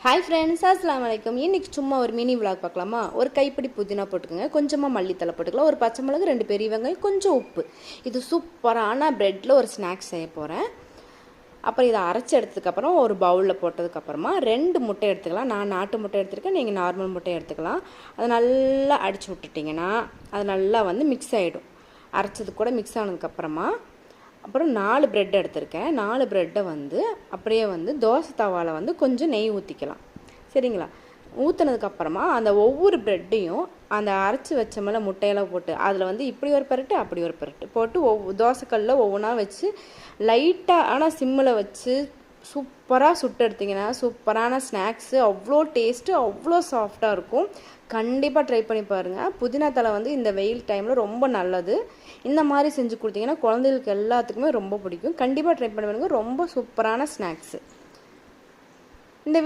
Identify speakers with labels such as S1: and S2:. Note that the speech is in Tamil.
S1: हाय फ्रेंड्स अस्सलाम वालेकुम இன்னைக்கு சும்மா ஒரு மினி vlog பார்க்கலாமா ஒரு கைப்பிடி புதினா போட்டுக்கங்க கொஞ்சமா மல்லித்தலை போட்டுக்கலாம் ஒரு பச்சை மிளகாய் ரெண்டு பெரிய வெங்காயம் கொஞ்சம் உப்பு இது சூப்பரான பிரெட்ல ஒரு ஸ்நாக்ஸ் செய்ய போறேன் அப்புறம் இத அரைச்சு எடுத்ததுக்கு அப்புறம் ஒரு பவுல்ல போட்டதுக்கு அப்புறமா ரெண்டு முட்டை எடுத்துக்கலாம் நான் நாட்டு முட்டை எடுத்துர்க்கேன் நீங்க நார்மல் முட்டை எடுத்துக்கலாம் அது நல்லா அடிச்சு விட்டுட்டீங்கனா அது நல்லா வந்து mix ஆயிடும் அரைச்சது கூட mix ஆனதுக்கு அப்புறமா அப்புறம் 4 பிரெட் எடுத்துர்க்கேன் 4 பிரெட்டை வந்து அப்படியே வந்து தோசை தவால வந்து கொஞ்சம் நெய் ஊத்திக்கலாம் சரிங்களா ஊத்துனதுக்கு அப்புறமா அந்த ஒவ்வொரு பிரெட்டையும் அந்த அரைச்சு வச்ச மேல முட்டையெல்லாம் போட்டு அதுல வந்து இப்படி ஒரு பரட்டு அப்படி ஒரு பரட்டு போட்டு தோசை கல்ல ஒவ்வொண்ணா வச்சு லைட்டா ஆனா சிம்ல வச்சு சூப்பரா சுட்டு எடுத்தீங்கனா சூப்பரான ஸ்நாக்ஸ் அவ்ளோ டேஸ்ட் அவ்ளோ சாஃப்ட்டா இருக்கும் கண்டிப்பா ட்ரை பண்ணி பாருங்க புதினா தலை வந்து இந்த வெயில் டைம்ல ரொம்ப நல்லது இந்த மாதிரி செஞ்சு கொடுத்தீங்கனா குழந்தைகளுக்கு எல்லாத்துக்குமே ரொம்ப பிடிக்கும் கண்டிப்பா ட்ரை பண்ணி பாருங்க ரொம்ப சூப்பரான ஸ்நாக்ஸ்